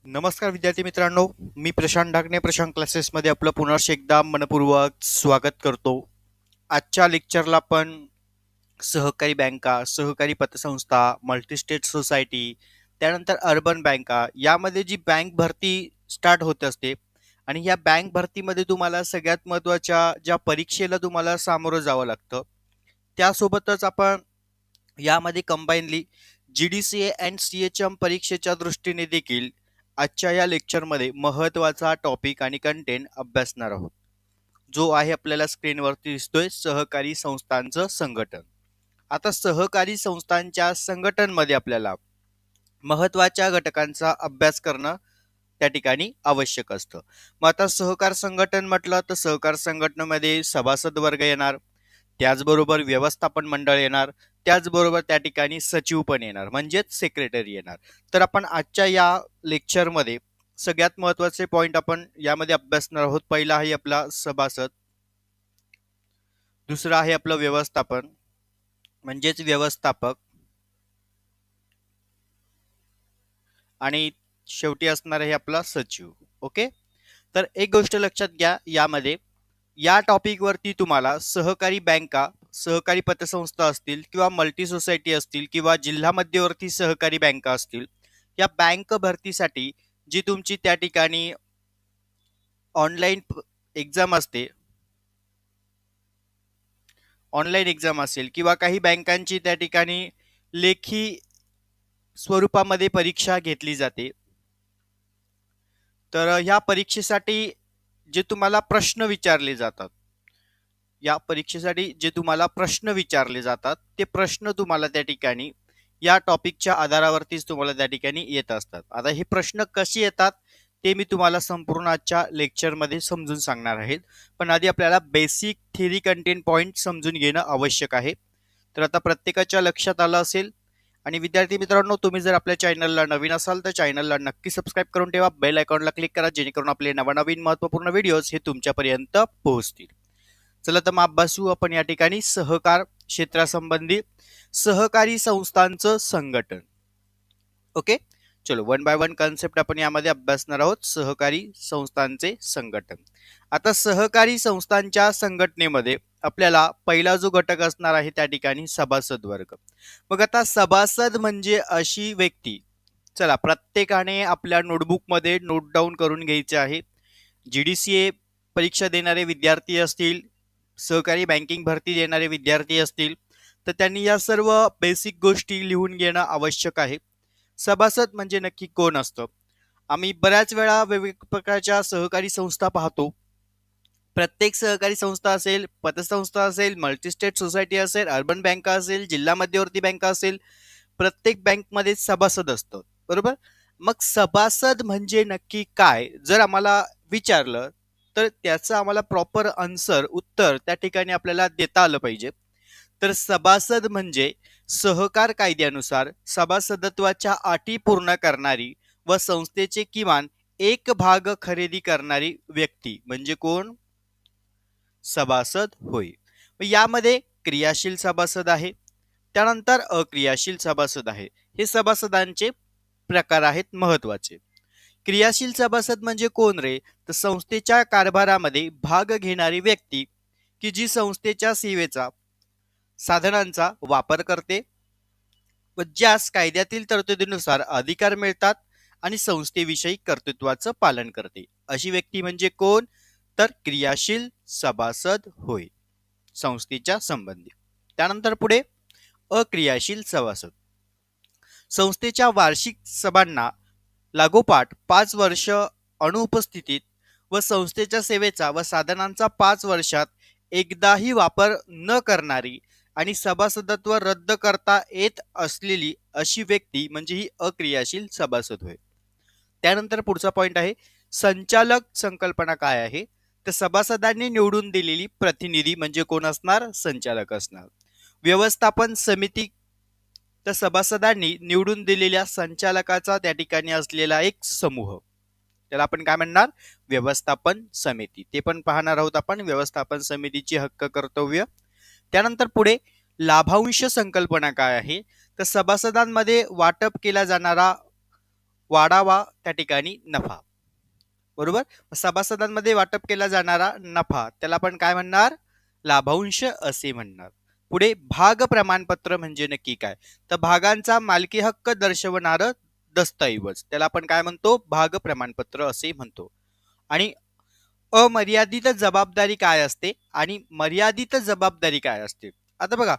नमस्कार विद्यार्थी मित्रांनो, मी प्रशांत डागणे प्रशांत क्लासेसमध्ये आपलं पुन्हा एकदा मनपूर्वक स्वागत करतो. आजच्या लेक्चरला आपण सहकारी बँका, सहकारी पतसंस्था, मल्टीस्टेट सोसायटी, त्यानंतर अर्बन बँका यामध्ये जी बँक भरती स्टार्ट होत असते आणि या बँक भरतीमध्ये तुम्हाला सगळ्यात महत्त्वाच्या ज्या परीक्षेला तुम्हाला सामोरं जावं लागतं, त्यासोबतच आपण यामध्ये कंबाईनली GDCA अँड CHM परीक्षेच्या दृष्टीने देखील आजच्या या लेक्चरमध्ये महत्त्वाचा टॉपिक आणि कंटेंट अभ्यासणार आहोत, जो आहे आपल्याला स्क्रीनवरती दिसतोय सहकारी संस्थांचं संघटन. आता सहकारी संस्थांच्या संघटनमध्ये आपल्याला महत्त्वाच्या घटकांचा अभ्यास करणं त्या ठिकाणी आवश्यक असतं. मग आता सहकार संघटन म्हटलं तर सहकार संघटनेमध्ये सभासद वर्ग येणार, त्याचबरोबर व्यवस्थापन मंडळ येणार, त्याचबरोबर त्या ठिकाणी सचिव पण येणार, म्हणजेच सेक्रेटरी येणार. तर आपण आजच्या या लेक्चरमध्ये सगळ्यात महत्त्वाचे पॉइंट आपण यामध्ये अभ्यासणार आहोत. पहिला आहे आपला सभासद, दुसरा आहे आपलं व्यवस्थापन म्हणजेच व्यवस्थापक, आणि शेवटी असणार आहे आपला सचिव. ओके, तर एक गोष्ट लक्षात घ्या, यामध्ये या टॉपिक वरती तुम्हाला सहकारी बँका, सहकारी पतसंस्था असतील किंवा मल्टी सोसायटी असतील किंवा जिल्हा मध्यवर्ती सहकारी बँका असतील, या बँक भरतीसाठी जी तुमची त्या ठिकाणी ऑनलाईन एक्झाम असते, ऑनलाईन एक्झाम असेल किंवा काही बँकांची त्या ठिकाणी लेखी स्वरूपामध्ये परीक्षा घेतली जाते, तर ह्या परीक्षेसाठी जे तुम्हाला प्रश्न विचारले जातात, या परीक्षेसाठी जे तुम्हाला प्रश्न विचारले जातात ते प्रश्न तुम्हाला त्या ठिकाणी या टॉपिकच्या आधारावरतीच तुम्हाला त्या ठिकाणी येत असतात. आता हे प्रश्न कसे येतात ते मी तुम्हाला संपूर्ण आजच्या लेक्चरमध्ये समजून सांगणार आहे, पण आधी आपल्याला बेसिक थिअरी कंटेंट पॉइंट समजून घेणं आवश्यक आहे. तर आता प्रत्येकाच्या लक्षात आलं असेल. आणि विद्यार्थी मित्रांनो, तुम्ही जर आपल्या चॅनलला नवीन असाल तर चॅनलला नक्की सबस्क्राईब करून ठेवा, बेल आयकॉनला क्लिक करा, जेणेकरून आपले नवनवीन महत्त्वपूर्ण व्हिडिओज हे तुमच्यापर्यंत पोहोचतील. चला तर मग अभ्यासू आपण या ठिकाणी सहकार क्षेत्रासंबंधी सहकारी संस्थांचं संघटन. ओके, चलो वन बाय वन कॉन्सेप्ट आपण यामध्ये अभ्यासणार आहोत. सहकारी संस्थांचे संघटन. आता सहकारी संस्थांच्या संघटनेमध्ये आपल्याला पहिला जो घटक असणार आहे त्या ठिकाणी सभासद वर्ग. मग आता सभासद म्हणजे अशी व्यक्ती, चला प्रत्येकाने आपल्या नोटबुकमध्ये नोट डाऊन करून घ्यायचे आहे. GDCA परीक्षा देणारे विद्यार्थी असतील, सहकारी बँकिंग भरती देणारे विद्यार्थी असतील, तर त्यांनी या सर्व बेसिक गोष्टी लिहून घेणं आवश्यक आहे. सभासद म्हणजे नक्की कोण असतं? आम्ही बऱ्याच वेळा वेगवेगळ्या प्रकारच्या सहकारी संस्था पाहतो. प्रत्येक सहकारी संस्था असेल, पतसंस्था असेल, मल्टीस्टेट सोसायटी असेल, अर्बन बँका असेल, जिल्हा मध्यवर्ती बँका असेल, प्रत्येक बँकमध्ये सभासद असतं, बरोबर. मग सभासद म्हणजे नक्की काय जर आम्हाला विचारलं तर त्याचं आम्हाला प्रॉपर आन्सर, उत्तर त्या ठिकाणी आपल्याला देता आलं पाहिजे. तर सभासद म्हणजे सहकार कायद्यानुसार सभासदत्वाच्या अटी पूर्ण करणारी व संस्थेचे किमान एक भाग खरेदी करणारी व्यक्ती म्हणजे कोण? सभासद होय. यामध्ये क्रियाशील सभासद आहे, त्यानंतर अक्रियाशील सभासद आहे. हे सभासदांचे प्रकार आहेत महत्वाचे. क्रियाशील सभासद म्हणजे कोण रे? तर संस्थेच्या कारभारामध्ये भाग घेणारी व्यक्ती की जी संस्थेच्या सेवेचा, साधनांचा वापर करते व ज्यास कायद्यातील तरतुदीनुसार अधिकार मिळतात आणि संस्थेविषयी कर्तृत्वाचं पालन करते, अशी व्यक्ती म्हणजे कोण? तर क्रियाशील सभासद होय, संस्थेच्या संबंधी. त्यानंतर पुढे अक्रियाशील सभासद. संस्थेच्या वार्षिक सभांना लागोपाठ 5 वर्ष अनुपस्थितीत व संस्थेच्या सेवेचा व साधनांचा 5 वर्षात एकदाही वापर न करणारी आणि सभासदत्व रद्द करता येत असलेली अशी व्यक्ती म्हणजे ही अक्रियाशील सभासद होय. त्यानंतर पुढचा पॉइंट आहे संचालक. संकल्पना काय आहे? तर सभासदांनी निवडून दिलेली प्रतिनिधी म्हणजे कोण असणार? संचालक असणार. व्यवस्थापन समिती, तर सभासदांनी निवडून दिलेल्या संचालकाचा त्या ठिकाणी असलेला एक समूह, त्याला आपण काय म्हणणार? व्यवस्थापन समिती. ते पण पाहणार आहोत आपण, व्यवस्थापन समितीची हक्क कर्तव्य. त्यानंतर पुढे लाभांश संकल्पना काय आहे? तर सभासदांमध्ये वाटप केला जाणारा वाढावा त्या ठिकाणी नफा. बरोबर. सभासदांमध्ये वाटप केला जाणारा नफा त्याला आपण काय म्हणणार? लाभांश असे म्हणणार. पुढे भाग प्रमाणपत्र म्हणजे नक्की काय? तर भागांचा मालकी हक्क दर्शवणारं दस्तऐवज त्याला आपण काय म्हणतो? भाग प्रमाणपत्र असे म्हणतो. आणि अमर्यादित जबाबदारी काय असते आणि मर्यादित जबाबदारी काय असते? आता बघा,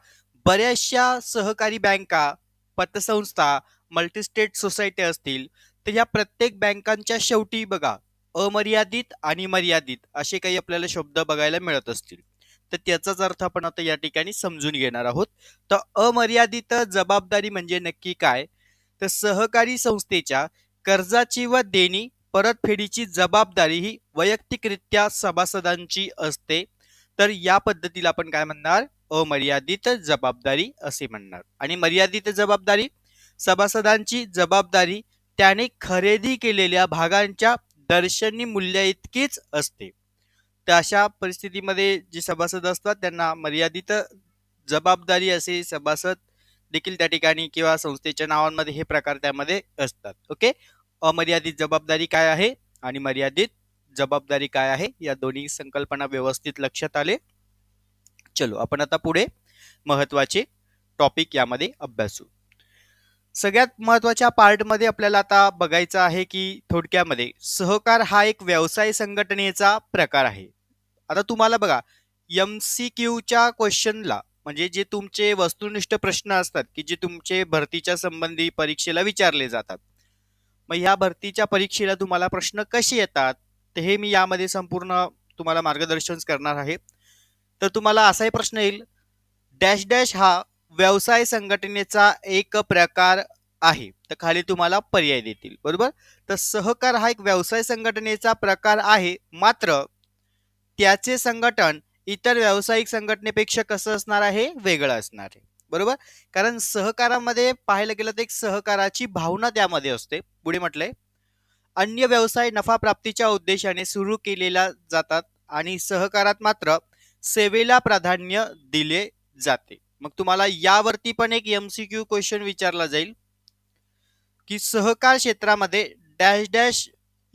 बऱ्याचशा सहकारी बँका, पतसंस्था, मल्टीस्टेट सोसायटी असतील, तर या प्रत्येक बँकांच्या शेवटी बघा अमर्यादित आणि मर्यादित असे काही आपल्याला शब्द बघायला मिळत असतील. तर त्याचाच अर्थ आपण आता या ठिकाणी समजून घेणार आहोत. तर अमर्यादित जबाबदारी म्हणजे नक्की काय? तर सहकारी संस्थेच्या कर्जाची व देणी परतफेडीची जबाबदारी ही वैयक्तिकरित्या सभासदांची असते. तर या पद्धतीला आपण काय म्हणणार? अमर्यादित जबाबदारी असे म्हणणार. आणि मर्यादित जबाबदारी सभासदांची जबाबदारी त्याने खरेदी केलेल्या भागांच्या दर्शनी मूल्या इतकीच असते. तर अशा परिस्थितीमध्ये जे सभासद असतात त्यांना मर्यादित जबाबदारी असे सभासद देखील त्या ठिकाणी किंवा संस्थेच्या नावांमध्ये हे प्रकार त्यामध्ये असतात. ओके. अमर्यादित जबाबदारी काय आहे आणि मर्यादित जबाबदारी काय आहे या दोन्ही संकल्पना व्यवस्थित लक्षात आले. चलो आपण आता पुढे महत्वाचे टॉपिक यामध्ये अभ्यासू. सगळ्यात महत्वाच्या पार्टमध्ये आपल्याला आता बघायचं आहे की थोडक्यामध्ये सहकार हा एक व्यवसाय संघटनेचा प्रकार आहे. आता तुम्हाला बघा MCQच्या क्वेश्चनला म्हणजे जे तुमचे वस्तुनिष्ठ प्रश्न असतात की जे तुमचे भरतीच्या संबंधी परीक्षेला विचारले जातात, मग ह्या भरतीच्या परीक्षेला तुम्हाला प्रश्न कसे येतात तर हे मी यामध्ये संपूर्ण तुम्हाला मार्गदर्शन करणार आहे. तर तुम्हाला असाही प्रश्न येईल, डॅश डॅश हा व्यवसाय संघटनेचा एक प्रकार आहे, तर खाली तुम्हाला पर्याय देतील. बरोबर. तर सहकार हा एक व्यवसाय संघटनेचा प्रकार आहे, मात्र त्याचे संघटन इतर व्यावसायिक संघटनेपेक्षा कसं असणार आहे? वेगळं असणार आहे. बरोबर. कारण सहकारामध्ये पाहायला गेलं तर एक सहकाराची भावना त्यामध्ये असते. पुढे म्हटलंय अन्य व्यवसाय नफा प्राप्तीच्या उद्देशाने सुरू केलेला जातात आणि सहकारात मात्र सेवेला प्राधान्य दिले जाते. मग तुम्हाला यावरती पण एक MCQ क्वेश्चन विचारला जाईल की सहकार क्षेत्रामध्ये डॅश डॅश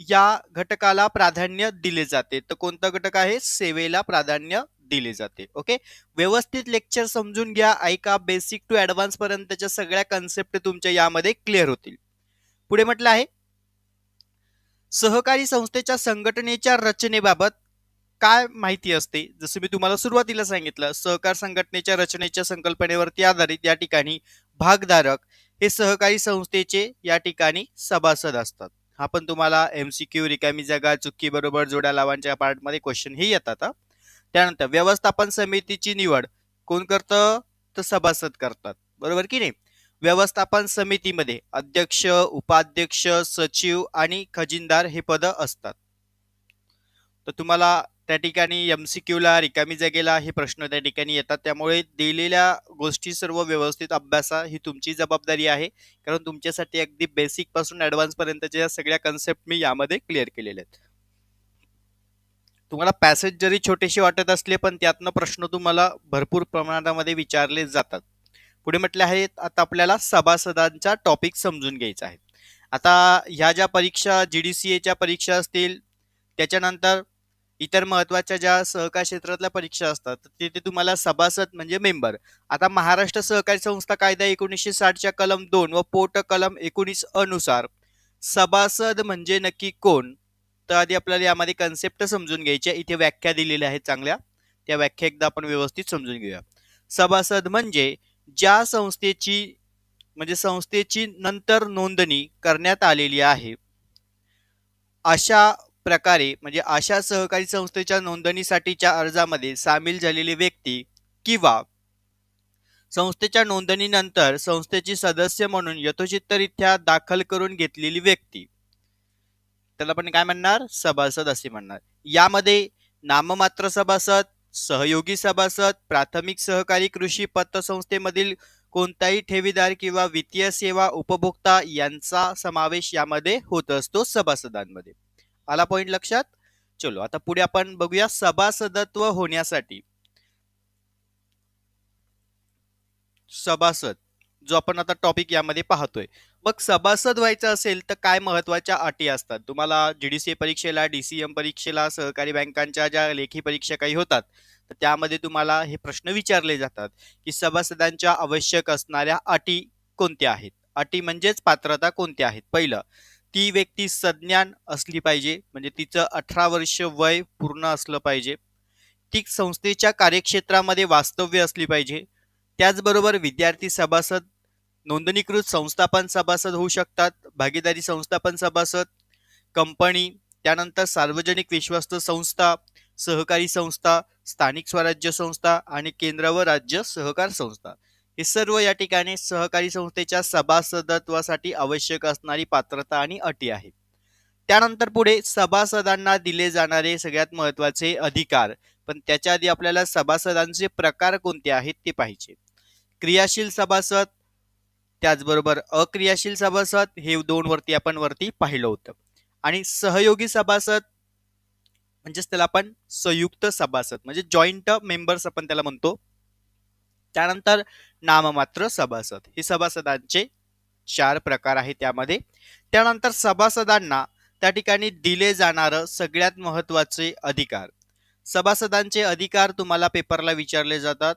या घटकाला प्राधान्य दिले जाते. तर कोणता घटक आहे? सेवेला प्राधान्य दिले जाते. ओके. व्यवस्थित लेक्चर समजून घ्या, ऐका. बेसिक टू ऍडव्हान्स पर्यंतच्या सगळ्या कन्सेप्ट तुमच्या यामध्ये क्लिअर होतील. पुढे म्हटलं आहे सहकारी संस्थेच्या संघटनेच्या रचनेबाबत काय माहिती असते? जसं मी तुम्हाला सुरुवातीला सांगितलं, सहकार संघटनेच्या रचनेच्या संकल्पनेवरती आधारित या ठिकाणी भागधारक हे सहकारी संस्थेचे या ठिकाणी सभासद असतात. हा पण तुम्हाला MCQ रिकामी जागा चुकी बरोबर जोड्या लावांच्या पार्टमध्ये क्वेश्चन हे येतात. त्यानंतर व्यवस्थापन समितीची निवड कोण करतं? तर सभासद करतात. बरोबर की नाही? व्यवस्थापन समितीमध्ये अध्यक्ष, उपाध्यक्ष, सचिव आणि खजिनदार हे पद असतात. तर तुम्हाला त्या ठिकाणी MCQ ला रिकामी जागेला हे प्रश्न त्या ठिकाणी येतात. त्यामुळे दिलेल्या गोष्टी सर्व व्यवस्थित अभ्यासा ही तुमची जबाबदारी आहे. कारण तुमच्यासाठी अगदी बेसिक पासून ऍडव्हान्स पर्यंतच्या सगळ्या कन्सेप्ट मी यामध्ये क्लिअर केलेले आहेत. तुम्हाला पॅसेज जरी छोटेसे वाटत असले पण त्यातनं प्रश्न तुम्हाला भरपूर प्रमाणामध्ये विचारले जातात. पुढे म्हटले आहे आता आपल्याला सभासदांचा टॉपिक समजून घ्यायचा आहे. आता ह्या ज्या परीक्षा GDCAच्या परीक्षा असतील, त्याच्यानंतर इतर महत्वाच्या ज्या सहकार क्षेत्रातल्या परीक्षा असतात तिथे तुम्हाला सभासद म्हणजे मेंबर. आता महाराष्ट्र सहकारी संस्था कायदा 1960च्या कलम 2 व पोट कलम 19 अनुसार सभासद म्हणजे नक्की कोण? तर आधी आपल्याला यामध्ये कन्सेप्ट समजून घ्यायचे. इथे व्याख्या दिलेल्या आहेत चांगल्या, त्या व्याख्या एकदा आपण व्यवस्थित समजून घेऊया. सभासद म्हणजे ज्या संस्थेची नंतर नोंदणी करण्यात आलेली आहे अशा प्रकारे म्हणजे अशा सहकारी संस्थेच्या नोंदणीसाठीच्या अर्जामध्ये सामील झालेली व्यक्ती किंवा संस्थेच्या नोंदणीनंतर संस्थेची सदस्य म्हणून यथोचितरित्या दाखल करून घेतलेली व्यक्ती, त्याला आपण काय म्हणणार? सभासद असे म्हणणार. यामध्ये नाममात्र सभासद, सहयोगी सभासद, प्राथमिक सहकारी कृषी पतसंस्थेमधील कोणताही ठेवीदार किंवा वित्तीय सेवा उपभोक्ता यांचा समावेश यामध्ये होत असतो सभासदांमध्ये. आला पॉइंट लक्षात? चलो आता पुढे आपण बघूया सभासदत्व होण्यासाठी सभासद जो आपण आता टॉपिक यामध्ये पाहतोय. मग सभासद व्हायचं असेल तर काय महत्वाच्या अटी असतात? तुम्हाला जीडीसी परीक्षेला, डीसीएम परीक्षेला, सहकारी बँकांच्या ज्या लेखी परीक्षा काही होतात, तर त्यामध्ये तुम्हाला हे प्रश्न विचारले जातात की सभासदांच्या आवश्यक असणाऱ्या अटी कोणत्या आहेत? अटी म्हणजेच पात्रता कोणत्या आहेत? पहिलं, ती व्यक्ती सज्ञान असली पाहिजे, म्हणजे तिचं 18 वर्ष वय पूर्ण असलं पाहिजे. ती संस्थेच्या कार्यक्षेत्रामध्ये वास्तव्य असली पाहिजे. त्याचबरोबर विद्यार्थी सभासद, नोंदणीकृत संस्थापन सभासद होऊ शकतात, भागीदारी संस्थापन सभासद, कंपनी, त्यानंतर सार्वजनिक विश्वस्त संस्था, सहकारी संस्था, स्थानिक स्वराज्य संस्था आणि केंद्र व राज्य सहकार संस्था. हे सर्व या ठिकाणी सहकारी संस्थेच्या सभासदत्वासाठी आवश्यक असणारी पात्रता आणि अटी आहेत. त्यानंतर पुढे सभासदांना दिले जाणारे सगळ्यात महत्वाचे अधिकार, पण त्याच्या आधी आपल्याला सभासदांचे प्रकार कोणते आहेत ते पाहिजे. क्रियाशील सभासद, त्याचबरोबर अक्रियाशील सभासद, हे दोन आपण वरती पाहिलं होतं. आणि सहयोगी सभासद म्हणजेच त्याला आपण संयुक्त सभासद म्हणजे जॉईंट मेंबर्स आपण त्याला म्हणतो. त्यानंतर नाममात्र सभासद, हे सभासदांचे 4 प्रकार आहेत त्यामध्ये. त्यानंतर सभासदांना त्या ठिकाणी दिले जाणारं सगळ्यात महत्वाचे अधिकार. सभासदांचे अधिकार तुम्हाला पेपरला विचारले जातात.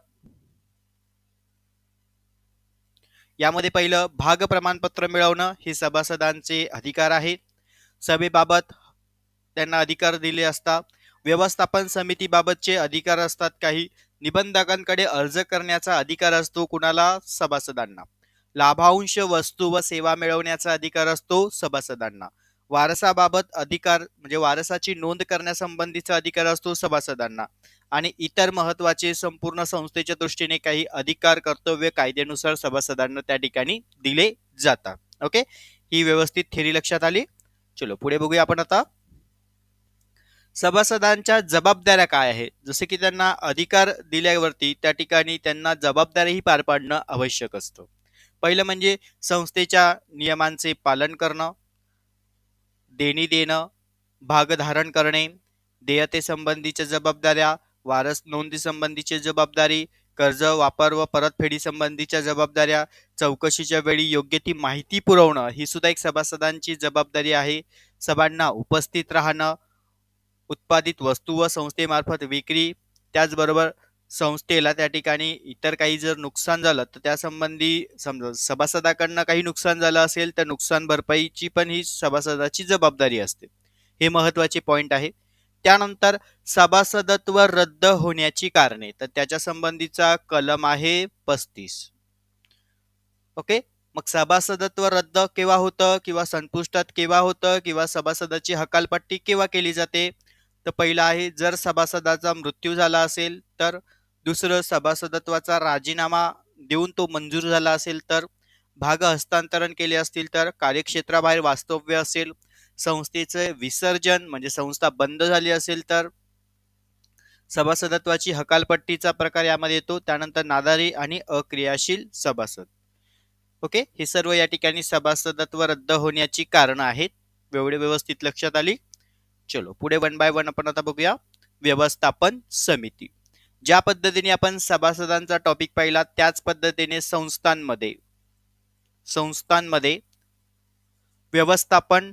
यामध्ये पहिलं भाग प्रमाणपत्र मिळवणं, हे सभासदांचे अधिकार आहेत. सभेबाबत त्यांना अधिकार दिले असतात. व्यवस्थापन समितीबाबतचे अधिकार असतात. काही निबंधकांकडे अर्ज करण्याचा अधिकार असतो कुणाला? सभासदांना. लाभांश वस्तू व सेवा मिळवण्याचा अधिकार असतो सभासदांना. वारसाबाबत अधिकार म्हणजे वारसाची नोंद करण्यासंबंधीचा अधिकार असतो सभासदांना. आणि इतर महत्वाचे संपूर्ण संस्थेच्या दृष्टीने काही अधिकार कर्तव्य कायद्यानुसार सभासदांना त्या ठिकाणी दिले जातात. ओके, ही व्यवस्थित थेरी लक्षात आली. चलो पुढे बघूया आपण आता. सभासदांच्या जबाबदाऱ्या काय आहेत? जसे की त्यांना अधिकार दिल्यावरती त्या ठिकाणी त्यांना जबाबदारीही पार पाडणं आवश्यक असतं. पहिलं म्हणजे संस्थेच्या नियमांचे पालन करणं, देणी देणं, भागधारण करणे, देयते संबंधीच्या जबाबदाऱ्या, वारस नोंदी संबंधीची जबाबदारी, कर्ज वापर व परतफेडी संबंधीच्या जबाबदाऱ्या, चौकशीच्या वेळी योग्य ती माहिती पुरवणं, ही सुद्धा एक सभासदांची जबाबदारी आहे. सभांना उपस्थित राहणं, उत्पादित वस्तू व संस्थेमार्फत विक्री, त्याचबरोबर संस्थेला त्या ठिकाणी इतर काही जर नुकसान झालं तर त्या संबंधी समजा सभासदाकडनं काही नुकसान झालं असेल तर नुकसान भरपाईची पण ही सभासदाची जबाबदारी असते. हे महत्वाचे पॉइंट आहे. त्यानंतर सभासदत्व रद्द होण्याची कारणे, तर त्याच्या संबंधीचा कलम आहे 35. ओके, मग सभासदत्व रद्द केव्हा होतं किंवा संपुष्टात केव्हा होतं किंवा सभासदाची हकालपट्टी केव्हा केली जाते? तर पहिलं आहे जर सभासदाचा मृत्यू झाला असेल तर, दुसरं सभासदत्वाचा राजीनामा देऊन तो मंजूर झाला असेल तर, भाग हस्तांतरण केले असतील तर, कार्यक्षेत्राबाहेर वास्तव्य असेल, संस्थेचे विसर्जन म्हणजे संस्था बंद झाली असेल तर, सभासदत्वाची हकालपट्टीचा प्रकार यामध्ये येतो. त्यानंतर नादारी आणि अक्रियाशील सभासद. ओके, हे सर्व या ठिकाणी सभासदत्व रद्द होण्याची कारण आहेत. एवढे व्यवस्थित लक्षात आली. चलो पुढे 1 बाय 1 आपण आता बघूया. व्यवस्थापन समिती. ज्या पद्धतीने आपण सभासदांचा टॉपिक पाहिला त्याच पद्धतीने संस्थांमध्ये व्यवस्थापन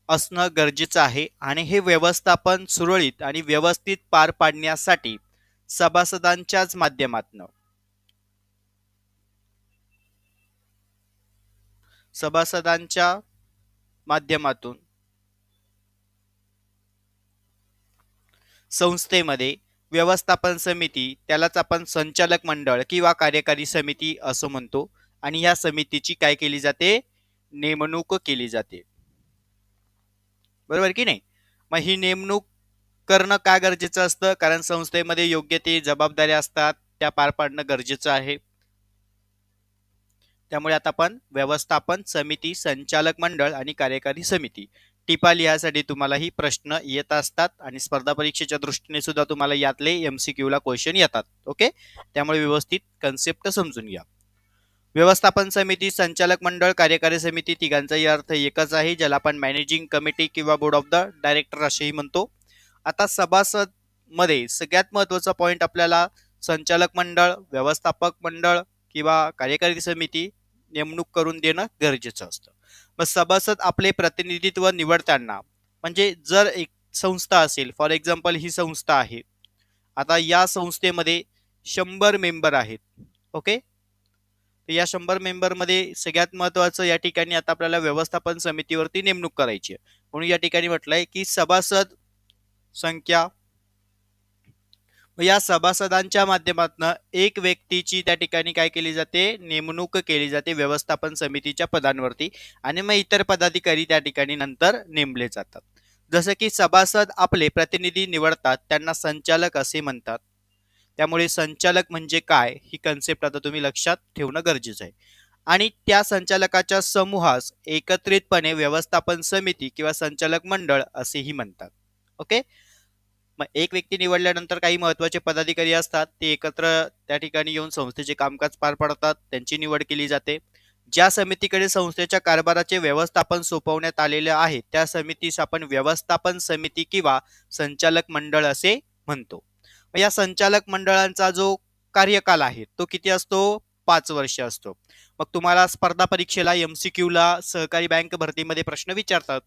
असणं गरजेचं आहे. आणि हे व्यवस्थापन सुरळीत आणि व्यवस्थित पार पाडण्यासाठी सभासदांच्याच माध्यमातून संस्थेमध्ये व्यवस्थापन समिती, त्यालाच आपण संचालक मंडळ किंवा कार्यकारी समिती असं म्हणतो. आणि या समितीची काय केली जाते? नेमणूक केली जाते. बरोबर की नाही? मग ही नेमणूक करणं का गरजेचं असतं? कारण संस्थेमध्ये योग्य ते जबाबदाऱ्या असतात, त्या पार पाडणं गरजेचं आहे. त्यामुळे आता आपण व्यवस्थापन समिती, संचालक मंडळ आणि कार्यकारी समिती टिपा लिहायसाठी तुम्हाला ही प्रश्न येत असतात. आणि स्पर्धा परीक्षेच्या दृष्टीने सुद्धा तुम्हाला यातले MCQ ला क्वेश्चन येतात. ओके, त्यामुळे व्यवस्थित कन्सेप्ट समजून घ्या. व्यवस्थापन समिती, संचालक मंडळ, कार्यकारी समिती तिघांचाही अर्थ एकच आहे, ज्याला आपण मॅनेजिंग कमिटी किंवा बोर्ड ऑफ द डायरेक्टर असेही म्हणतो. आता सभासद मध्ये सगळ्यात महत्वाचा पॉइंट आपल्याला संचालक मंडळ, व्यवस्थापक मंडळ किंवा कार्यकारी समिती नेमणूक करून देणं गरजेचं असतं. मग सभासद आपले प्रतिनिधित्व निवडताना म्हणजे जर एक संस्था असेल, फॉर एक्झाम्पल ही संस्था आहे, आता या संस्थेमध्ये 100 मेंबर आहेत. ओके, या 100 मेंबरमध्ये सगळ्यात महत्वाचं या ठिकाणी आता आपल्याला व्यवस्थापन समितीवरती नेमणूक करायची आहे. म्हणून या ठिकाणी म्हटलंय की सभासद संख्या, या सभासदांच्या माध्यमातून एक व्यक्तीची त्या ठिकाणी काय केली जाते, नेमणूक केली जाते व्यवस्थापन समितीच्या पदांवरती, आणि मग इतर पदाधिकारी त्या ठिकाणी नंतर नेमले जातात. जसं की सभासद आपले प्रतिनिधी निवडतात त्यांना संचालक असे म्हणतात. त्यामुळे संचालक म्हणजे काय ही कन्सेप्ट आता तुम्ही लक्षात ठेवणं गरजेचं आहे. आणि त्या संचालकाच्या समूहास एकत्रितपणे व्यवस्थापन समिती किंवा संचालक मंडळ असेही म्हणतात. ओके, मग एक व्यक्ती निवडल्यानंतर काही महत्वाचे पदाधिकारी असतात, ते एकत्र त्या ठिकाणी येऊन संस्थेचे कामकाज पार पाडतात, त्यांची निवड केली जाते. ज्या समितीकडे संस्थेच्या कारभाराचे व्यवस्थापन सोपवण्यात आलेले आहे त्या समितीस आपण व्यवस्थापन समिती किंवा संचालक मंडळ असे म्हणतो. या संचालक मंडळांचा जो कार्यकाल आहे तो किती असतो, 5 वर्ष असतो. मग तुम्हाला स्पर्धा परीक्षेला MCQ ला सहकारी बँक भरतीमध्ये प्रश्न विचारतात,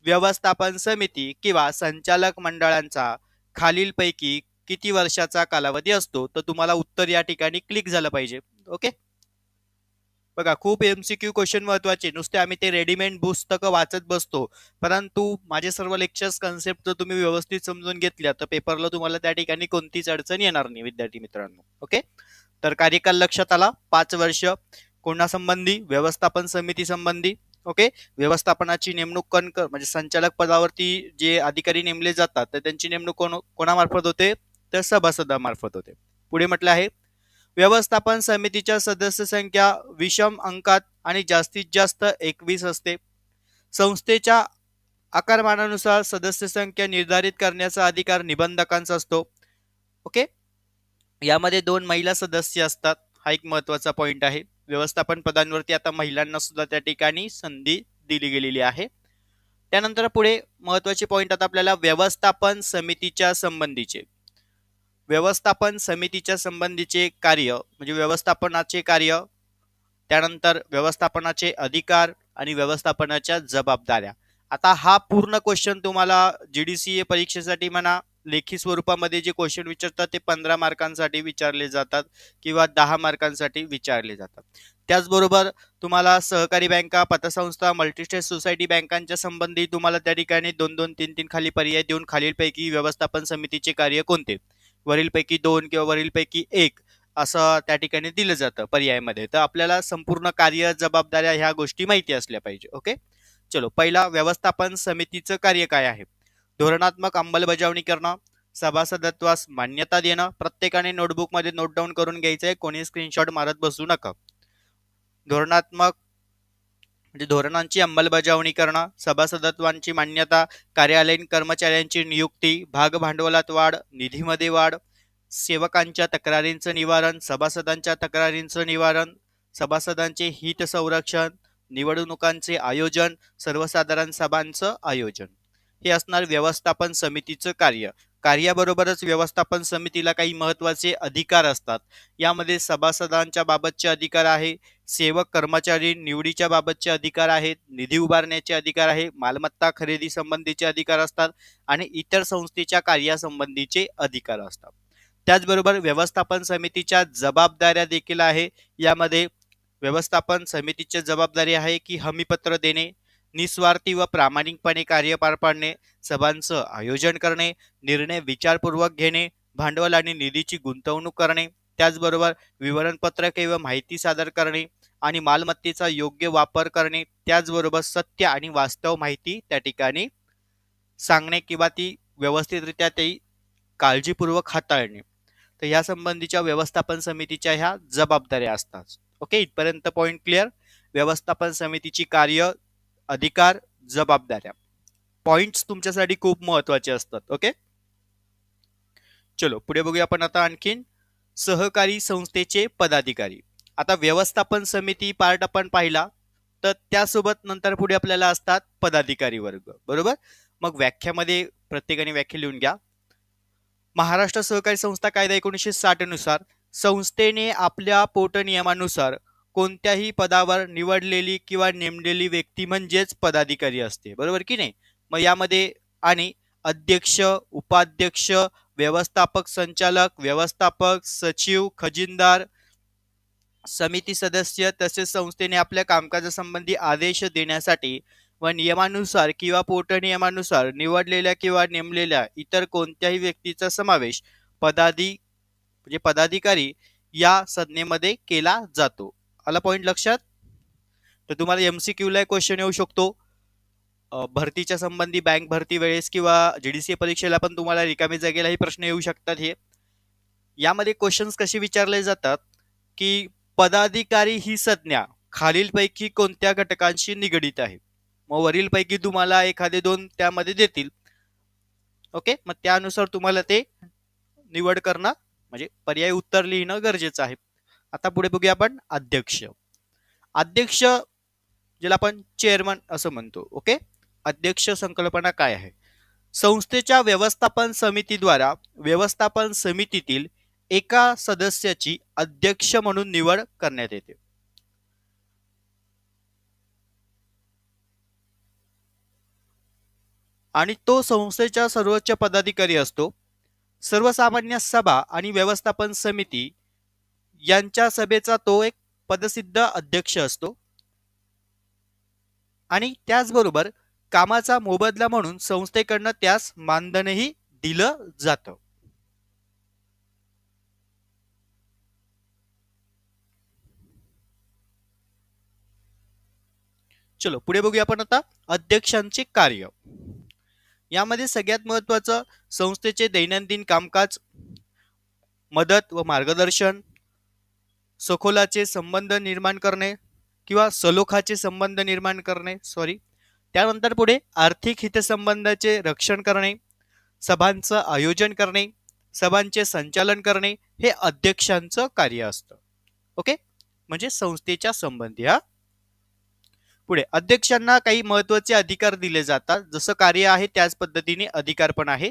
व्यवस्थापन समिती किंवा संचालक मंडळांचा खालीलपैकी किती वर्षाचा कालावधी असतो, तर तुम्हाला उत्तर या ठिकाणी क्लिक झालं पाहिजे. ओके, बघा खूप MCQ क्वेश्चन महत्वाचे, नुसते आम्ही ते रेडीमेड पुस्तकं वाचत बसतो, परंतु माझे सर्व लेक्चर्स कन्सेप्ट जर तुम्ही व्यवस्थित समजून घेतल्या तर पेपरला तुम्हाला त्या ठिकाणी कोणतीच अडचण येणार नाही विद्यार्थी मित्रांनो. ओके, तर कार्यकाल लक्षात आला, 5 वर्ष. कोणासंबंधी, व्यवस्थापन समिती संबंधी. ओके, व्यवस्थापनाची नेमणूक म्हणजे संचालक पदावरती जे अधिकारी नेमले जातात तर त्यांची नेमणूक कोणामार्फत होते, तर सभासदामार्फत होते. पुढे म्हटलं आहे व्यवस्थापन समितीच्या सदस्य संख्या विषम अंकात आणि जास्तीत जास्त 21 असते. संस्थेच्या आकारमानानुसार सदस्य संख्या निर्धारित करण्याचा अधिकार निबंधकांचा असतो. ओके, यामध्ये 2 महिला सदस्य असतात, हा एक महत्वाचा पॉइंट आहे. व्यवस्थापन पदांवरती आता महिलांना सुद्धा त्या ठिकाणी संधी दिली गेलेली आहे. त्यानंतर पुढे महत्वाचे पॉइंट आता आपल्याला व्यवस्थापन समितीच्या संबंधीचे. व्यवस्थापन समितीच्या संबंधीचे कार्य म्हणजे व्यवस्थापनाचे कार्य, त्यानंतर व्यवस्थापनाचे अधिकार आणि व्यवस्थापनाच्या जबाबदाऱ्या. आता हा पूर्ण क्वेश्चन तुम्हाला GDCA परीक्षेसाठी म्हणा लेखी स्वरूपामध्ये जे क्वेश्चन विचारतात ते 15 मार्कांसाठी विचारले जातात किंवा 10 मार्कांसाठी विचारले जातात. त्याचबरोबर तुम्हाला सहकारी बँका, पतसंस्था, मल्टीस्टेट सोसायटी बँकांच्या संबंधी तुम्हाला त्या ठिकाणी 2-2, 3-3 खाली पर्याय देऊन खालीलपैकी व्यवस्थापन समितीचे कार्य कोणते, वरीलपैकी 2 किंवा वरीलपैकी 1 असं त्या ठिकाणी दिलं जातं पर्यायामध्ये. तर आपल्याला संपूर्ण कार्य, जबाबदाऱ्या ह्या गोष्टी माहिती असल्या पाहिजे. ओके, चलो, पहिला व्यवस्थापन समितीचं कार्य काय आहे. धोरणात्मक अंमलबजावणी करणं, सभासदत्वास मान्यता देणं. प्रत्येकाने नोटबुकमध्ये नोट डाऊन करून घ्यायचंय, कोणी स्क्रीनशॉट मारत बसू नका. धोरणात्मक म्हणजे धोरणांची अंमलबजावणी करणं, सभासदत्वांची मान्यता, कार्यालयीन कर्मचाऱ्यांची नियुक्ती, भाग भांडवलात वाढ, निधीमध्ये वाढ, सेवकांच्या तक्रारींचं निवारण, सभासदांच्या तक्रारींचं निवारण, सभासदांचे हित संरक्षण, निवडणुकांचे आयोजन, सर्वसाधारण सभांचं आयोजन, हे असणार व्यवस्थापन समितीचं कार्य. कार्याबरोबरच व्यवस्थापन समितीला काही महत्वाचे अधिकार असतात. यामध्ये सभासदांच्या बाबतचे अधिकार आहे, सेवक कर्मचारी निवडीच्या बाबतचे अधिकार आहेत, निधी उभारण्याचे अधिकार आहे, मालमत्ता खरेदी संबंधीचे अधिकार असतात आणि इतर संस्थेच्या कार्यासंबंधीचे अधिकार असतात. त्याचबरोबर व्यवस्थापन समितीच्या जबाबदाऱ्या देखील आहे. यामध्ये व्यवस्थापन समितीची जबाबदारी आहे की हमीपत्र देणे, निस्वार्थी व प्रामाणिकपणे कार्य पार पाडणे, सभांचं आयोजन करणे, निर्णय विचारपूर्वक घेणे, भांडवल आणि निधीची गुंतवणूक करणे, त्याचबरोबर विवरणपत्रके व माहिती सादर करणे आणि मालमत्तेचा योग्य वापर करणे, त्याचबरोबर सत्य आणि वास्तव माहिती त्या ठिकाणी सांगणे किंवा ती व्यवस्थितरित्या ती काळजीपूर्वक हाताळणे. तर या संबंधीच्या व्यवस्थापन समितीच्या ह्या जबाबदाऱ्या असतात. ओके, इथपर्यंत पॉइंट क्लिअर. व्यवस्थापन समितीची कार्य, अधिकार, जबाबदाऱ्या, पॉइंट्स तुमच्यासाठी खूप महत्वाचे असतात. ओके, चलो पुढे बघूया आपण आता आणखीन सहकारी संस्थेचे पदाधिकारी. आता व्यवस्थापन समिती पार्ट आपण पाहिला, तर त्यासोबत नंतर पुढे आपल्याला असतात पदाधिकारी वर्ग, बरोबर. मग व्याख्यामध्ये प्रत्येकाने व्याख्या लिहून घ्या. महाराष्ट्र सहकारी संस्था कायदा 1960 नुसार संस्थेने आपल्या पोटनियमानुसार कोणत्याही पदावर निवडलेली किंवा नेमलेली व्यक्ती म्हणजेच पदाधिकारी असते, बरोबर की नाही? मग यामध्ये आणि अध्यक्ष, उपाध्यक्ष, व्यवस्थापक, संचालक, व्यवस्थापक, सचिव, खजिनदार, समिती सदस्य तसेच संस्थेने आपल्या कामकाजासंबंधी आदेश देण्यासाठी व नियमानुसार किंवा पोटनियमानुसार निवडलेल्या किंवा नेमलेल्या इतर कोणत्याही व्यक्तीचा समावेश पदाधिकारी या संज्ञेमध्ये केला जातो. आला पॉइंट लक्षात? तर तुम्हाला एमसीक्यू ला क्वेश्चन येऊ शकतो भरतीच्या संबंधी, बँक भरती वेळेस किंवा जीडीसी परीक्षेला पण तुम्हाला रिकामी जागेलाही प्रश्न येऊ शकतात. हे यामध्ये क्वेश्चन्स कसे विचारले जातात की पदाधिकारी ही संज्ञा खालीलपैकी कोणत्या घटकांशी निगडीत आहे? मग वरीलपैकी तुम्हाला एखादे दोन त्यामध्ये देतील. ओके, मग त्यानुसार तुम्हाला ते निवड करणं म्हणजे पर्याय उत्तर लिहिणं गरजेचं आहे. आता पुढे बघूया आपण अध्यक्ष. अध्यक्ष ज्याला आपण चेअरमन असं म्हणतो. ओके, अध्यक्ष संकल्पना काय आहे? संस्थेच्या व्यवस्थापन समितीद्वारा व्यवस्थापन समितीतील एका सदस्याची अध्यक्ष म्हणून निवड करण्यात येते. आणि तो संस्थेचा सर्वोच्च पदाधिकारी असतो. सर्वसामान्य सभा आणि व्यवस्थापन समिती यांच्या सभेचा तो एक पदसिद्ध अध्यक्ष असतो. आणि त्याचबरोबर कामाचा मोबदला म्हणून संस्थेकडनं त्यास मानधनही दिलं जातं. चलो पुढे बघूया आपण आता अध्यक्षांचे कार्य. यामध्ये सगळ्यात महत्वाचं संस्थेचे दैनंदिन कामकाज, मदत व मार्गदर्शन, सखोलाचे संबंध निर्माण करणे किंवा सलोखाचे संबंध निर्माण करणे त्यानंतर पुढे आर्थिक हितसंबंधाचे रक्षण करणे, सभांचं आयोजन करणे, सभांचे संचालन करणे हे अध्यक्षांचं कार्य असतं. ओके, म्हणजे संस्थेच्या संबंधी. हा पुढे अध्यक्षांना काही महत्त्वाचे अधिकार दिले जातात. जसं कार्य आहे त्याच पद्धतीने अधिकार पण आहे.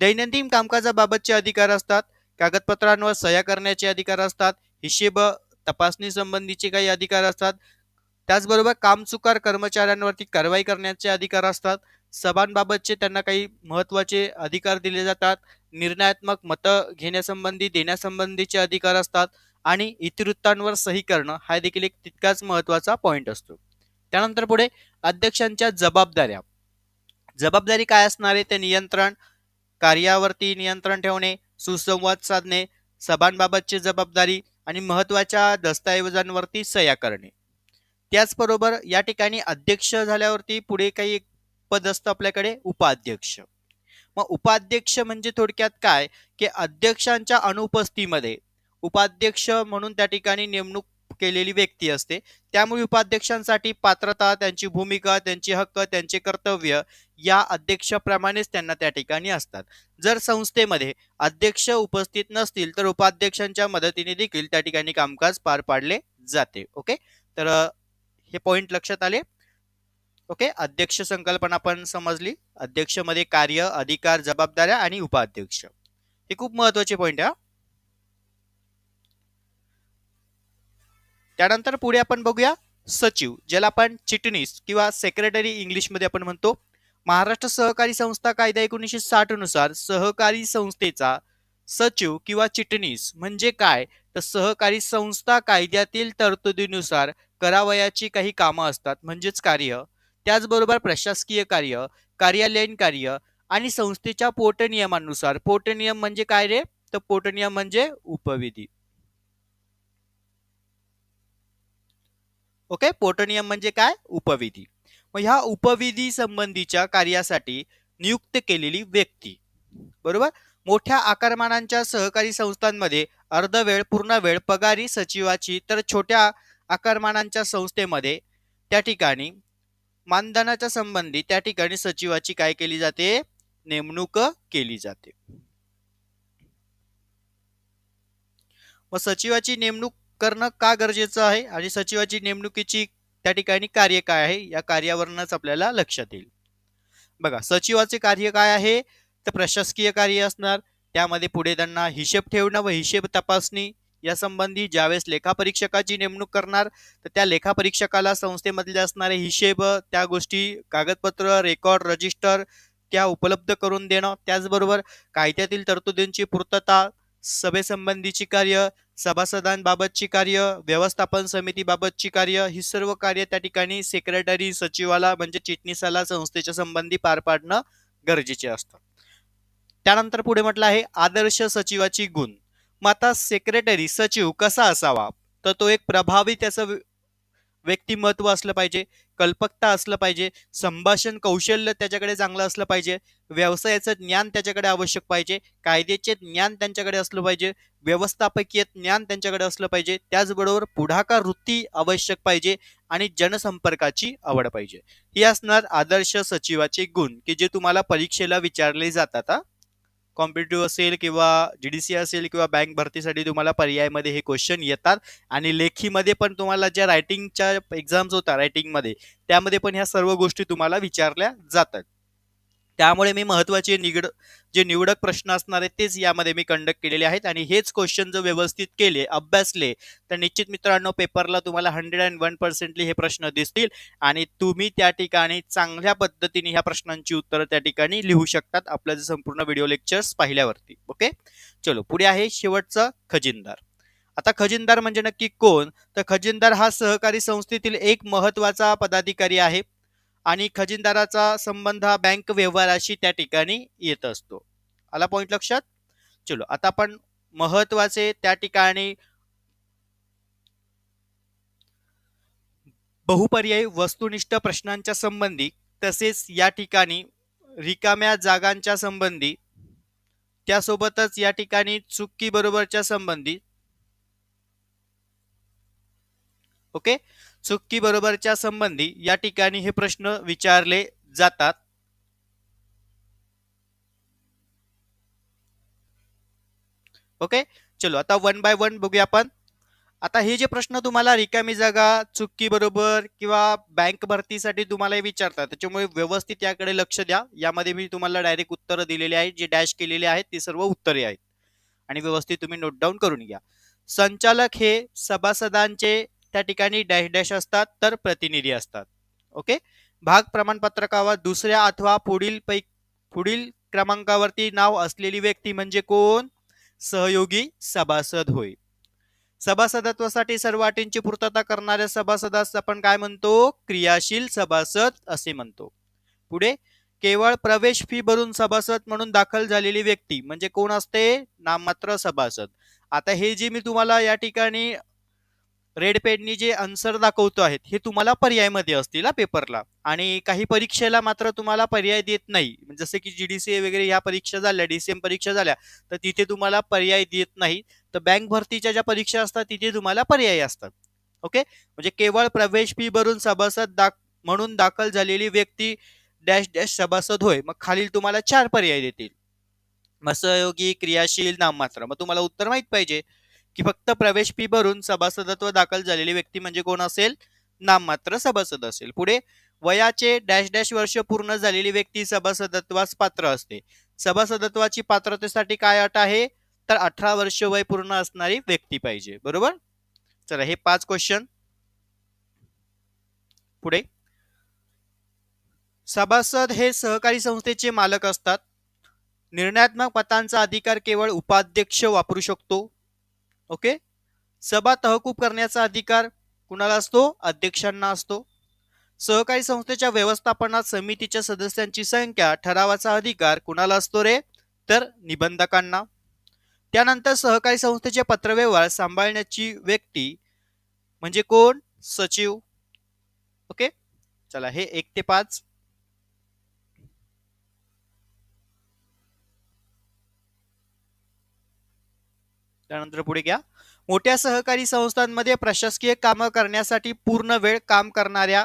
दैनंदिन कामकाजाबाबतचे अधिकार असतात, कागदपत्रांवर सह्या करण्याचे अधिकार असतात, हिशेब तपासणी संबंधीचे काही अधिकार असतात, त्याचबरोबर कामचुकार कर्मचाऱ्यांवरती कारवाई करण्याचे अधिकार असतात. सभांबाबतचे त्यांना काही महत्त्वाचे अधिकार दिले जातात. निर्णयात्मक मतं घेण्यासंबंधी देण्यासंबंधीचे अधिकार असतात आणि इतिवृत्तांवर सही करणं हा देखील एक तितकाच महत्त्वाचा पॉइंट असतो. त्यानंतर पुढे अध्यक्षांच्या जबाबदारी काय असणार आहे? ते नियंत्रण, कार्यावरती नियंत्रण ठेवणे, सुसंवाद साधणे, सभांबाबतची जबाबदारी आणि महत्त्वाच्या दस्तऐवजांवरती सह्या करणे. त्याचबरोबर या ठिकाणी अध्यक्ष झाल्यावरती पुढे काही एक पद असतं आपल्याकडे, उपाध्यक्ष. मग उपाध्यक्ष म्हणजे थोडक्यात काय की अध्यक्षांच्या अनुपस्थितीमध्ये उपाध्यक्ष म्हणून त्या ठिकाणी नेमणूक केलेली व्यक्ती असते. त्यामुळे उपाध्यक्षांसाठी पात्रता, त्यांची भूमिका, त्यांचे हक्क, त्यांचे कर्तव्य या अध्यक्षाप्रमाणेच त्यांना त्या ठिकाणी असतात. जर संस्थेमध्ये अध्यक्ष उपस्थित नसतील तर उपाध्यक्षांच्या मदतीने देखील त्या ठिकाणी कामकाज पार पाडले जाते. ओके, तर हे पॉइंट लक्षात आले. ओके, अध्यक्ष संकल्पना पण समजली. अध्यक्ष मध्ये कार्य, अधिकार, जबाबदाऱ्या आणि उपाध्यक्ष हे खूप महत्त्वाचे पॉइंट आहे. त्यानंतर पुढे आपण बघूया सचिव, ज्याला आपण चिटणीस किंवा सेक्रेटरी इंग्लिश मध्ये आपण म्हणतो. महाराष्ट्र सहकारी संस्था कायदा 1960 नुसार सहकारी संस्थेचा सचिव किंवा चिटणीस म्हणजे काय? तर सहकारी संस्था कायद्यातील तरतुदीनुसार करावयाची काही कामं असतात म्हणजेच कार्य, त्याचबरोबर प्रशासकीय कार्य, कार्यालयीन कार्य आणि संस्थेच्या पोटनियमानुसार. पोटनियम म्हणजे काय रे? तर पोटनियम म्हणजे उपविधी. ओके, पोटनियम म्हणजे काय? उपविधी. मग ह्या उपविधी संबंधीच्या कार्यासाठी नियुक्त केलेली व्यक्ती, बरोबर. मोठ्या आकारमानांच्या सहकारी संस्थांमध्ये अर्धवेळ, पूर्ण वेळ पगारी सचिवाची, तर छोट्या आकारमानांच्या संस्थेमध्ये त्या ठिकाणी मानधनाच्या संबंधी त्या ठिकाणी सचिवाची काय केली जाते? नेमणूक केली जाते. मग सचिवाची नेमणूक करणं का गरजेचं आहे आणि सचिवाची नेमणुकीची त्या ठिकाणी कार्य काय आहे या कार्यावरूनच आपल्याला लक्षात येईल. बघा, सचिवाचे कार्य काय आहे? तर प्रशासकीय कार्य असणार. त्यामध्ये पुढे त्यांना हिशेब ठेवणं व हिशेब तपासणी, या संबंधी ज्यावेळेस लेखापरीक्षकाची नेमणूक करणार तर त्या लेखापरीक्षकाला संस्थेमधले असणारे हिशेब, त्या गोष्टी, कागदपत्र, रेकॉर्ड, रजिस्टर त्या उपलब्ध करून देणं, त्याचबरोबर कायद्यातील तरतुदींची पूर्तता, सभेसंबंधीची कार्य, सभासदांबाबतची कार्य, व्यवस्थापन समितीबाबतची कार्य, ही सर्व कार्य त्या ठिकाणी सेक्रेटरी, सचिवाला म्हणजे चिटणीसाला संस्थेच्या संबंधी पार पाडणं गरजेचे असतं. त्यानंतर पुढे म्हटलं आहे आदर्श सचिवाची गुण. मग आता सेक्रेटरी, सचिव कसा असावा, तर तो एक प्रभावी त्याचं व्यक्तिमत्व असलं पाहिजे, कल्पकता असलं पाहिजे, संभाषण कौशल्य त्याच्याकडे चांगलं असलं पाहिजे, व्यवसायाचं ज्ञान त्याच्याकडे आवश्यक पाहिजे, कायद्याचे ज्ञान त्यांच्याकडे असलं पाहिजे, व्यवस्थापकीय ज्ञान त्यांच्याकडे असलं पाहिजे, त्याचबरोबर पुढाकार वृत्ती आवश्यक पाहिजे आणि जनसंपर्काची आवड पाहिजे. ही असणार आदर्श सचिवाचे गुण की जे तुम्हाला परीक्षेला विचारले जातात. कॉम्पिटिटिव्ह असेल किंवा जीडीसी असेल किंवा बँक भरतीसाठी तुम्हाला पर्यायमध्ये हे क्वेश्चन येतात आणि लेखीमध्ये पण तुम्हाला ज्या रायटिंगच्या एक्झाम्स होतात रायटिंगमध्ये त्यामध्ये पण ह्या सर्व गोष्टी तुम्हाला विचारल्या जातात. त्यामुळे मी महत्त्वाचे जे निवडक प्रश्न असणार आहेत तेच यामध्ये मी कंडक्ट केलेले आहेत आणि हेच क्वेश्चन जर व्यवस्थित केले, अभ्यासले तर निश्चित मित्रांनो पेपरला तुम्हाला 101% हे प्रश्न दिसतील आणि तुम्ही त्या ठिकाणी चांगल्या पद्धतीने ह्या प्रश्नांची उत्तरं त्या ठिकाणी लिहू शकतात आपल्या जे संपूर्ण व्हिडिओ लेक्चर्स पाहिल्यावरती. ओके, चलो पुढे आहे शेवटचं खजिनदार. आता खजिनदार म्हणजे नक्की कोण, तर खजिनदार हा सहकारी संस्थेतील एक महत्त्वाचा पदाधिकारी आहे आणि खजिनदाराचा संबंध हा बँक व्यवहाराशी त्या ठिकाणी येत असतो. आला पॉइंट लक्षात. चलो आता आपण महत्वाचे त्या ठिकाणी बहुपर्यायी वस्तुनिष्ठ प्रश्नांच्या संबंधी तसेच या ठिकाणी रिकाम्या जागांच्या संबंधी, त्यासोबतच या ठिकाणी चुकी बरोबरच्या संबंधी, ओके, चुकी बरोबरच्या संबंधी या ठिकाणी हे प्रश्न विचारले जातात. ओके, चलो आता वन बाय वन बघूया आपण. आता हे जे प्रश्न तुम्हाला रिकामी जागा, चुकी बरोबर किंवा बँक भरतीसाठी तुम्हाला विचारतात त्याच्यामुळे व्यवस्थित याकडे लक्ष द्या. यामध्ये मी तुम्हाला डायरेक्ट उत्तरं दिलेली आहेत, जे डॅश केलेले आहेत ते सर्व उत्तरे आहेत आणि व्यवस्थित तुम्ही नोट डाऊन करून घ्या. संचालक हे सभासदांचे त्या ठिकाणी डॅश डॅश असतात तर प्रतिनिधी असतात. ओके, भाग प्रमाणपत्रकावर दुसऱ्या अथवा पुढील क्रमांकावरती नाव असलेली व्यक्ती म्हणजे कोण, सहयोगी सभासद होय. सभासदत्वासाठी सर्व अटींची पूर्तता करणाऱ्या सभासदास आपण काय म्हणतो, क्रियाशील सभासद असे म्हणतो. पुढे केवळ प्रवेश फी भरून सभासद म्हणून दाखल झालेली व्यक्ती म्हणजे कोण असते, नाममात्र सभासद. आता हे जे मी तुम्हाला या ठिकाणी रेड पेननी जे आन्सर दाखवतो आहेत हे तुम्हाला पर्यायमध्ये असतील पेपरला आणि काही परीक्षेला मात्र तुम्हाला पर्याय देत नाही. जसे की जीडीसी वगैरे ह्या परीक्षा झाल्या, डीसीएम परीक्षा झाल्या तर तिथे तुम्हाला पर्याय देत नाही. तर बँक भरतीच्या ज्या परीक्षा असतात तिथे तुम्हाला पर्याय असतात. ओके, म्हणजे केवळ प्रवेश फी भरून सभासद म्हणून दाखल झालेली व्यक्ती डॅश डॅश सभासद होय. मग खालील तुम्हाला 4 पर्याय देतील, मग सहयोगी, क्रियाशील, नाममात्र. मग तुम्हाला उत्तर माहित पाहिजे की फक्त प्रवेश फी भरून सभासदत्व दाखल झालेली व्यक्ती म्हणजे कोण असेल, नाममात्र सभासद असेल. पुढे वयाचे डॅश डॅश वर्ष पूर्ण झालेली व्यक्ती सभासदत्वास पात्र असते. सभासदत्वाची पात्रतेसाठी काय अट आहे, तर 18 वर्ष वय पूर्ण असणारी व्यक्ती पाहिजे. बरोबर. चला हे 5 क्वेश्चन. पुढे सभासद हे सहकारी संस्थेचे मालक असतात. निर्णयात्मक मतांचा अधिकार केवळ उपाध्यक्ष वापरू शकतो. ओके, सभा तहकूब करण्याचा अधिकार कुणाला असतो, अध्यक्षांना असतो. सहकारी संस्थेच्या व्यवस्थापनात समितीच्या सदस्यांची संख्या ठरावाचा अधिकार कुणाला असतो रे, तर निबंधकांना. त्यानंतर सहकारी संस्थेचे पत्रव्यवहार सांभाळण्याची व्यक्ती म्हणजे कोण, सचिव. ओके, चला हे 1 ते 5. त्यानंतर पुढे घ्या. मोठ्या सहकारी संस्थांमध्ये प्रशासकीय कामं करण्यासाठी पूर्ण वेळ काम करणाऱ्या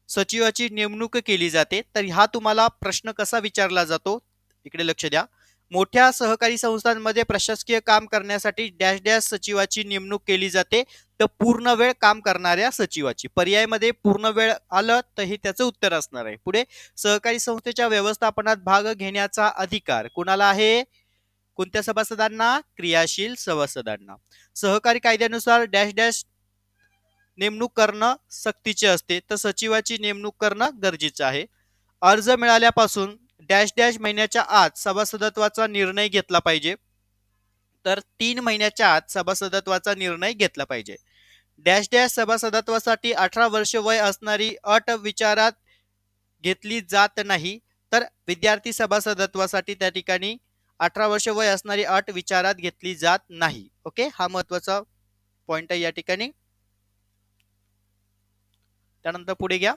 सचिवाची नेमणूक केली जाते. तर हा तुम्हाला प्रश्न कसा विचारला जातो, इकडे लक्ष द्या. मोठ्या सहकारी संस्थांमध्ये प्रशासकीय काम करण्यासाठी डॅश डॅश सचिवाची नेमणूक केली जाते. तर पूर्ण वेळ काम करणाऱ्या सचिवाची. पर्यायमध्ये पूर्ण वेळ आलं तर हे त्याचं उत्तर असणार आहे. पुढे सहकारी संस्थेच्या व्यवस्थापनात भाग घेण्याचा अधिकार कुणाला आहे, कोणत्या सभासदांना? क्रियाशील सभासदांना. सहकारी कायद्यानुसार डॅश डॅश नेमणूक करणं सक्तीचे असते, तर सचिवाची नेमणूक करणं गरजेचं आहे. अर्ज मिळाल्यापासून डॅश डॅश महिन्याच्या आत सभासदत्वाचा निर्णय घेतला पाहिजे, तर 3 महिन्याच्या आत सभासदत्वाचा निर्णय घेतला पाहिजे. डॅश डॅश सभासदत्वासाठी 18 वर्ष वय असणारी अट विचारात घेतली जात नाही, तर विद्यार्थी सभासदत्वासाठी त्या ठिकाणी 18 वर्ष वय असणारी अट विचारात घेतली जात नाही. ओके, हा महत्वाचा पॉइंट आहे या ठिकाणी. त्यानंतर पुढे घ्या.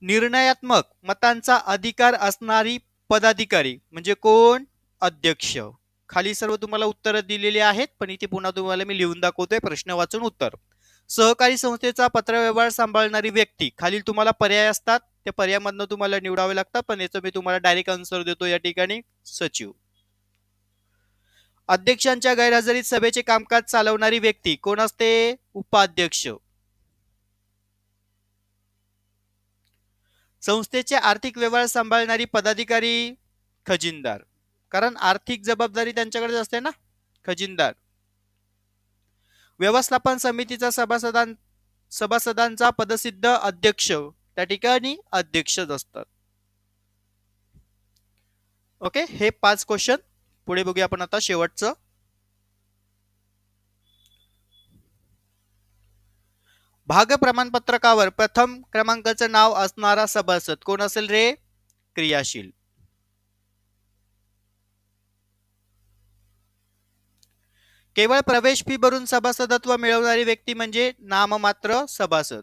निर्णयात्मक मतांचा अधिकार असणारी पदाधिकारी म्हणजे कोण? अध्यक्ष. खाली सर्व तुम्हाला उत्तर दिलेली आहेत, पण इथे पुन्हा तुम्हाला मी लिहून दाखवतोय प्रश्न वाचून उत्तर. सहकारी संस्थेचा पत्रव्यवहार सांभाळणारी व्यक्ती. खालील तुम्हाला पर्याय असतात, त्या पर्यायामधून तुम्हाला निवडावे लागतात, पण याचं मी तुम्हाला डायरेक्ट आन्सर देतो या ठिकाणी. सचिव. अध्यक्षांच्या गैरहजेरीत सभेचे कामकाज चालवणारी व्यक्ती कोण असते? उपाध्यक्ष. संस्थेचे आर्थिक व्यवहार सांभाळणारी पदाधिकारी खजिनदार, कारण आर्थिक जबाबदारी त्यांच्याकडे असते ना. खजिनदार. व्यवस्थापन समितीचा सभासदांचा पदसिद्ध अध्यक्ष त्या ठिकाणी अध्यक्षच असतात. ओके, हे 5 क्वेश्चन. पुढे बघूया आपण आता शेवटचं. भाग प्रमाणपत्रकावर प्रथम क्रमांकाचं नाव असणारा सभासद कोण असेल रे? क्रियाशील. केवळ प्रवेश फी भरून सभासदत्व मिळवणारी व्यक्ती म्हणजे नाममात्र सभासद.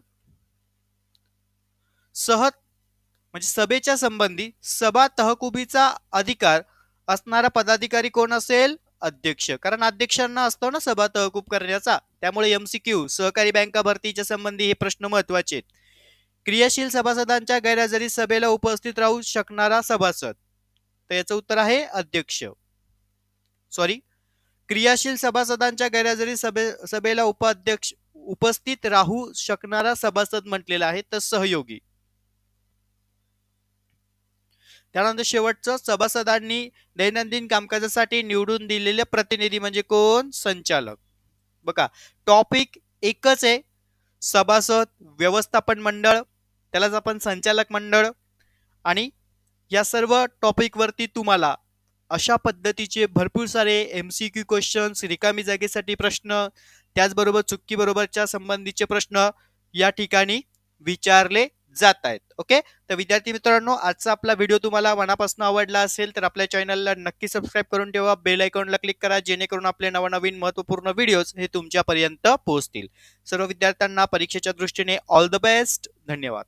म्हणजे सभेच्या संबंधी सभा तहकुबीचा अधिकार असणारा पदाधिकारी कोण असेल? अध्यक्ष, कारण अध्यक्षांना असतो ना सभा तहकूब करण्याचा. त्यामुळे MCQ सहकारी बँका भरतीच्या संबंधी हे प्रश्न महत्वाचे आहेत. क्रियाशील सभासदांच्या गैरहजेरीत सभेला उपस्थित राहू शकणारा सभासद, तर याचं उत्तर आहे अध्यक्ष. सॉरी, क्रियाशील सभासदांच्या गैरहजेरीत सभेला उपस्थित राहू शकणारा सभासद म्हटलेला आहे, तर सहयोगी. त्यानंतर शेवटचं, सभासदांनी दैनंदिन कामकाजासाठी निवडून दिलेले प्रतिनिधी म्हणजे कोण? संचालक. बघा, टॉपिक एकच आहे, सभासद, व्यवस्थापन मंडळ, त्यालाच आपण संचालक मंडळ. आणि या सर्व टॉपिक वरती तुम्हाला अशा पद्धतीचे भरपूर सारे MCQ क्वेश्चन्स, रिकामी जागेसाठी प्रश्न, त्याचबरोबर चुक्की बरोबरच्या संबंधीचे प्रश्न या ठिकाणी विचारले जात आहेत. ओके, तर विद्यार्थी मित्रांनो, आजचा आपला व्हिडिओ तुम्हाला मनापासून आवडला असेल तर आपल्या चॅनलला नक्की सबस्क्राईब करून ठेवा, बेल आयकॉनला क्लिक करा, जेणेकरून आपले नवनवीन महत्त्वपूर्ण व्हिडिओज हे तुमच्यापर्यंत पोहोचतील. सर्व विद्यार्थ्यांना परीक्षेच्या दृष्टीने ऑल द बेस्ट. धन्यवाद.